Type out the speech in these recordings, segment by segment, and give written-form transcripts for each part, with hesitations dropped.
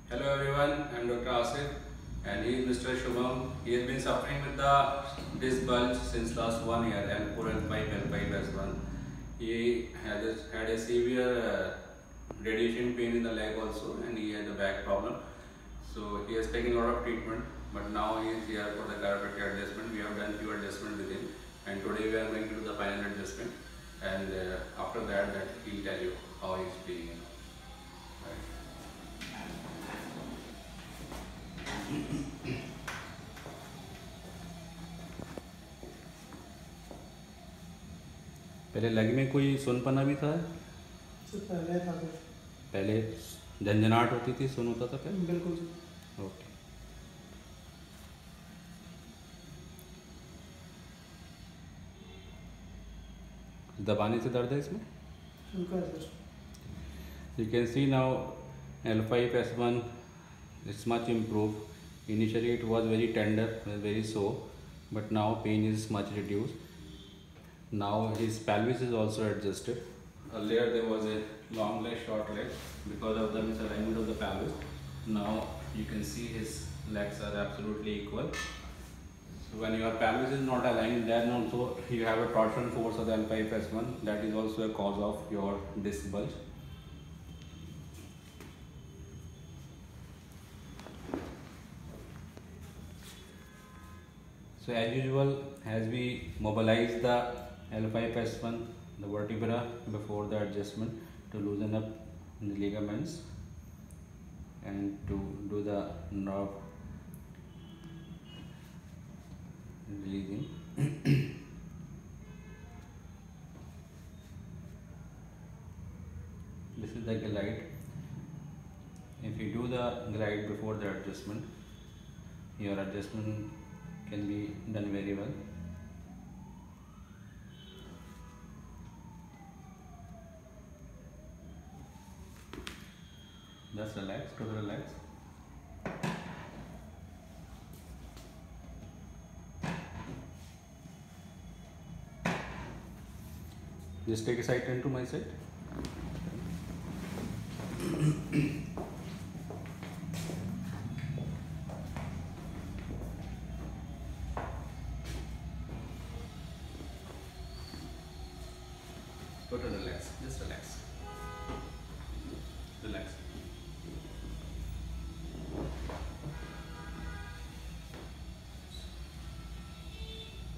Hello everyone, I am Dr. Asif and he is Mr. Shubham. He has been suffering with the disc bulge since last 1 year, L4, L5, L5, S1. He had a severe radiation pain in the leg also, and he had a back problem. So he has taken a lot of treatment, but now he is here for the chiropractic adjustment. We have done few adjustments with him, and today we are going to do the final adjustment, and after that he will tell you how he is feeling. Right. पहले leg में कोई सुनपना भी था? पहले था कुछ। पहले झंझनाहट होती थी, सुन होता था पहले? बिल्कुल जी। ओके। दबाने से दर्द है इसमें? हल्का है sir. You can see now L5 S1 is much improved. Initially it was very tender, very sore, but now pain is much reduced. Now his pelvis is also adjusted. Earlier there was a long leg, short leg because of the misalignment of the pelvis. Now you can see his legs are absolutely equal. So when your pelvis is not aligned, then also you have a torsion force of the L5 S1. That is also a cause of your disc bulge. So as usual, as we mobilize the L5 S1, the vertebra before the adjustment to loosen up the ligaments and to do the nerve releasing. This is the glide. If you do the glide before the adjustment, your adjustment can be done very well. Just relax, totally relax. Just take a side turn to my side. Total relax, just relax. Relax.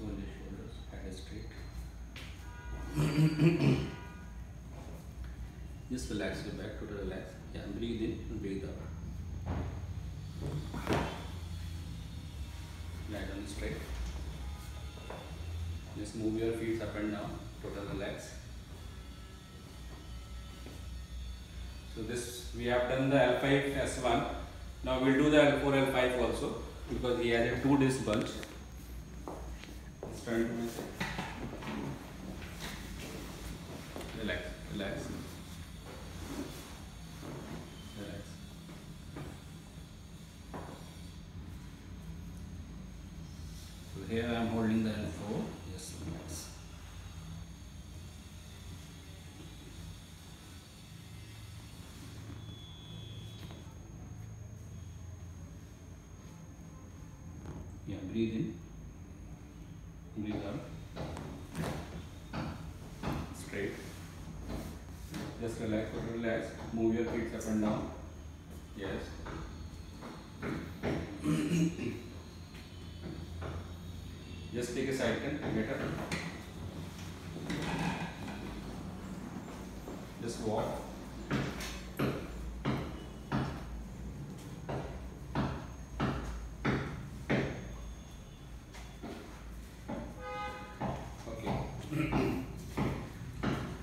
Roll your shoulders, head is straight. Just relax your back, total relax. Yeah, breathe in and breathe out. Lie down straight. Just move your feet up and down, total relax. So this, we have done the L5 S1. Now we'll do the L4 L5 also because he has a 2 disc bulge. Let's turn to my side. Relax, relax. Relax. So here I am holding the L4. Just relax. Yeah, breathe in, breathe out, straight. Just relax, relax. Move your feet up and down. Yes. Just take a side turn, get up. Just walk.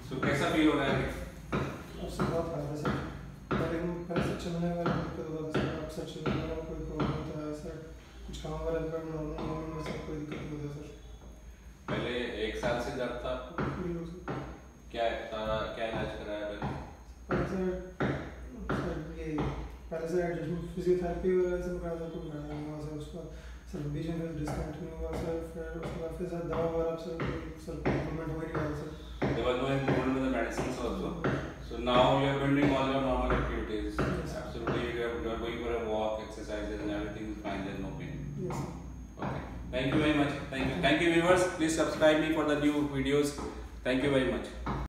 So कैसा feel हो रहा है? उससे बहुत फायदा sir. पहले पैसे चलने वाला दिक्कत होता था सर, अब सर चलने वाला कोई प्रॉब्लम होता है सर, कुछ काम वाला भी नॉर्मल में सब कोई दिक्कत नहीं होता सर। पहले 1 साल से दर्द था? क्या तारा क्या इलाज कराया पहले? पहले सर फिजियोथेरेपी वगैरह सब करा था, कोई फायदा नहीं हुआ सर उसका। सर बीच में डिस्कंटिन्यू हुआ सर, फिर उसके बाद फिर सर दवा वगैरह सर इम्प्रूवमेंट हो ही नहीं रहा sir. There was no improvement with the medicines also. So now you are doing all your normal activities. Yes. Absolutely, you are going fine. There's no pain. Yes. Okay. Thank you very much. Thank you. Thank you, viewers. Please subscribe me for the new videos. Thank you very much.